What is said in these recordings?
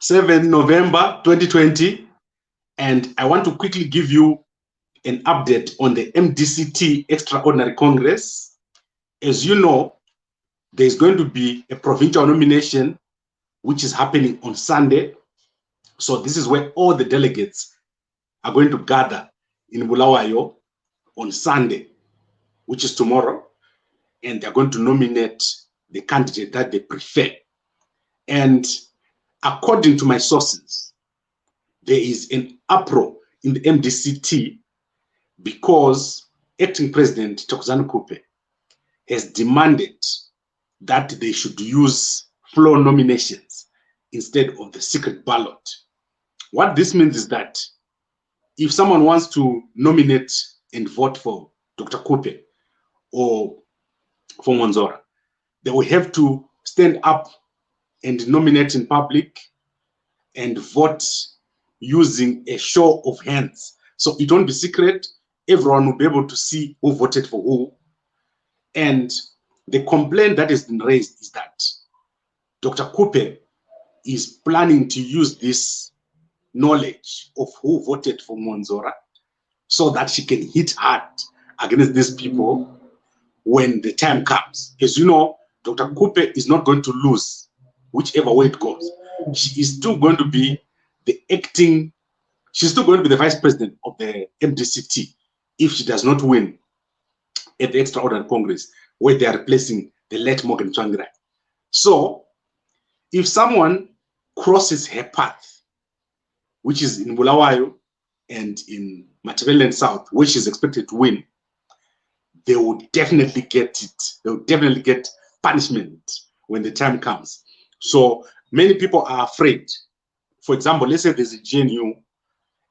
7 November 2020, and I want to quickly give you an update on the MDCT Extraordinary Congress. As you know, there's going to be a provincial nomination which is happening on Sunday. So this is where all the delegates are going to gather in Bulawayo on Sunday, which is tomorrow, and they're going to nominate the candidate that they prefer. And according to my sources, there is an uproar in the MDCT because acting president Thokozani Kupe has demanded that they should use floor nominations instead of the secret ballot. What this means is that if someone wants to nominate and vote for Dr. Kupe or for Monzora, they will have to stand up and nominate in public and vote using a show of hands. So it won't be secret. Everyone will be able to see who voted for who. And the complaint that has been raised is that Dr. Kupe is planning to use this knowledge of who voted for Monzora so that she can hit hard against these people when the time comes. As you know, Dr. Kupe is not going to lose whichever way it goes. She is still going to be she's still going to be the vice president of the MDCT if she does not win at the Extraordinary Congress, where they are replacing the late Morgan Tsvangirai. So if someone crosses her path, which is in Bulawayo and in Matabeleland South, where she's expected to win, they will definitely get it. They will definitely get punishment when the time comes. So many people are afraid. For example, let's say there's a GNU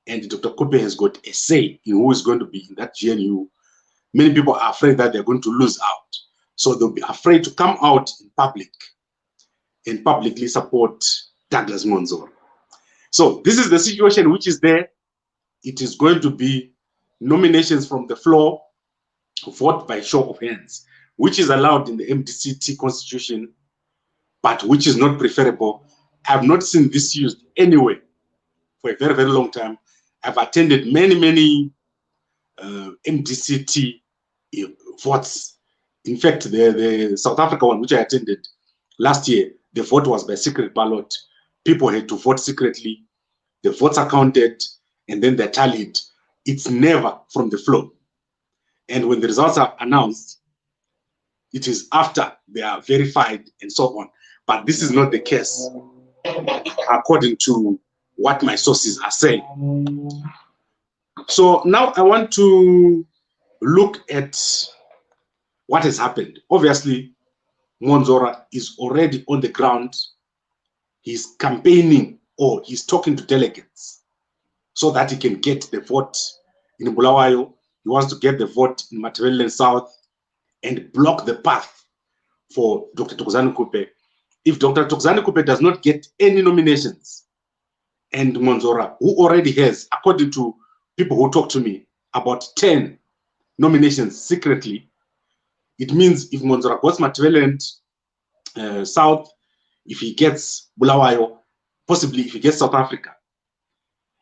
and Dr. Kupe has got a say in who is going to be in that GNU. Many people are afraid that they're going to lose out. So they'll be afraid to come out in public and publicly support Douglas Monzora. So this is the situation which is there. It is going to be nominations from the floor, vote by show of hands, which is allowed in the MDCT constitution, but which is not preferable. I have not seen this used anywhere for a very, very long time. I've attended many MDCT votes. In fact, the South Africa one, which I attended last year, the vote was by secret ballot. People had to vote secretly. The votes are counted, and then they're tallied. It's never from the floor. And when the results are announced, it is after they are verified and so on. But this is not the case, according to what my sources are saying. So now I want to look at what has happened. Obviously, Monzora is already on the ground. He's campaigning, or he's talking to delegates so that he can get the vote in Bulawayo. He wants to get the vote in Matabeleland South and block the path for Dr. Thokozani Kupe. If Dr. Thokozani Kupe does not get any nominations, and Monzora, who already has, according to people who talk to me, about 10 nominations secretly, it means if Monzora gets Matabeleland South, if he gets Bulawayo, possibly if he gets South Africa,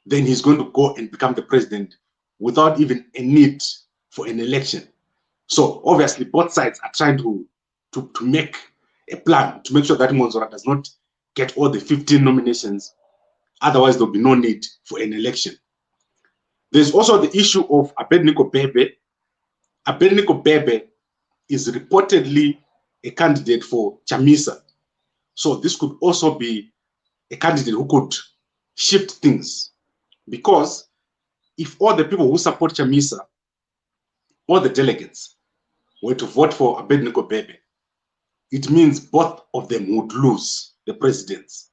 then he's going to go and become the president without even a need for an election. So obviously both sides are trying to make a plan to make sure that Monzora does not get all the 15 nominations. Otherwise, there'll be no need for an election. There's also the issue of Abednego Bebe. Abednego Bebe is reportedly a candidate for Chamisa. So this could also be a candidate who could shift things. Because if all the people who support Chamisa, all the delegates, were to vote for Abednego Bebe, it means both of them would lose the presidency.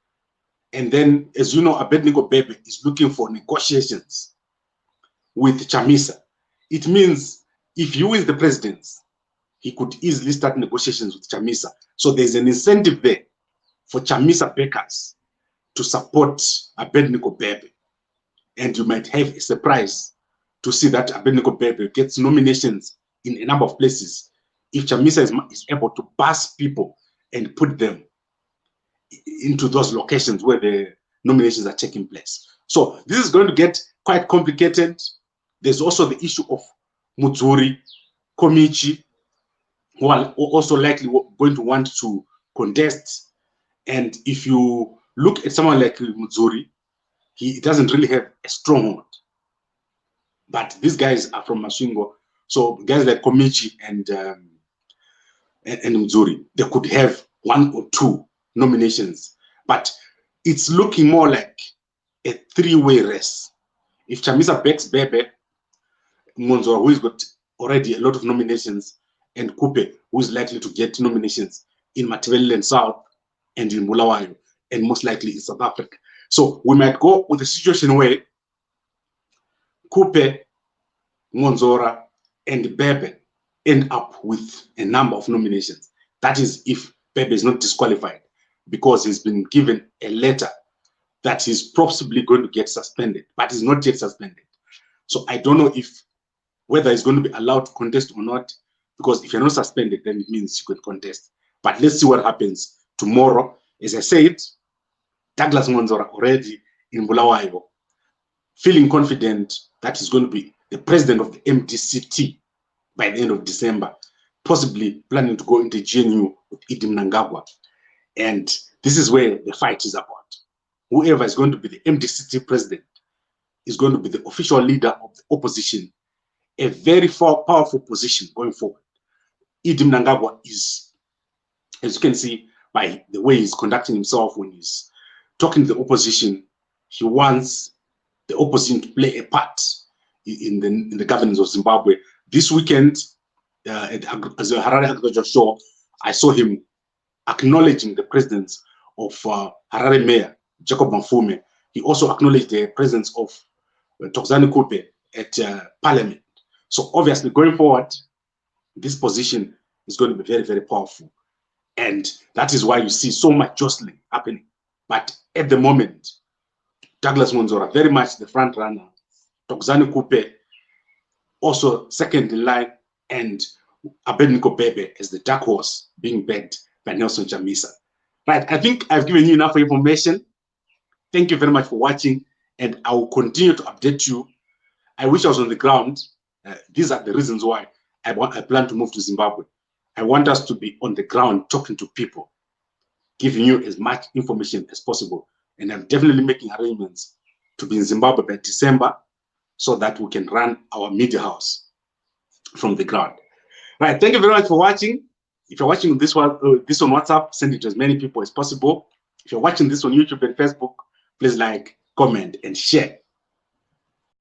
And then, as you know, Abednego Bebe is looking for negotiations with Chamisa. It means if he wins the presidency, he could easily start negotiations with Chamisa. So there's an incentive there for Chamisa backers to support Abednego Bebe. And you might have a surprise to see that Abednego Bebe gets nominations in a number of places if Chamisa is able to pass people and put them into those locations where the nominations are taking place. So this is going to get quite complicated. There's also the issue of Mudzuri, Komichi, who are also likely going to want to contest. And if you look at someone like Mudzuri, he doesn't really have a stronghold. But these guys are from Masvingo. So guys like Komichi and Mudzuri, they could have 1 or 2 nominations. But it's looking more like a 3-way race. If Chamisa backs Bebe, Monzora, who has got already a lot of nominations, and Kupe, who is likely to get nominations in Matabeleland South and in Bulawayo, and most likely in South Africa. So we might go with a situation where Kupe, Monzora, and Bebe end up with a number of nominations. That is if Bebe is not disqualified, because he's been given a letter that he's possibly going to get suspended, but he's not yet suspended. So I don't know whether he's going to be allowed to contest or not, because if you're not suspended, then it means you can contest. But let's see what happens tomorrow. As I said, Douglas Monzora already in Bulawayo, feeling confident that he's going to be the president of the MDCT by the end of December, possibly planning to go into GNU with Idi Mnangagwa. And this is where the fight is about. Whoever is going to be the MDCT president is going to be the official leader of the opposition, a very powerful position going forward. Idi Mnangagwa is, as you can see by the way he's conducting himself when he's talking to the opposition, he wants the opposition to play a part in the governance of Zimbabwe. This weekend, at the Harare Agriculture Show, I saw him acknowledging the presence of Harare Mayor Jacob Mfume. He also acknowledged the presence of Thokozani Kupe at Parliament. So obviously, going forward, this position is going to be very, very powerful. And that is why you see so much jostling happening. But at the moment, Douglas Monzora, very much the front runner. Thokozani Kupe, also second in line, and Abednego Bebe as the dark horse being backed by Nelson Chamisa. Right, I think I've given you enough information. Thank you very much for watching, and I will continue to update you. I wish I was on the ground. These are the reasons why I plan to move to Zimbabwe. I want us to be on the ground talking to people, giving you as much information as possible. And I'm definitely making arrangements to be in Zimbabwe by December so that we can run our media house from the ground. Right, thank you very much for watching. If you're watching this on WhatsApp, send it to as many people as possible. If you're watching this on YouTube and Facebook, please like, comment, and share.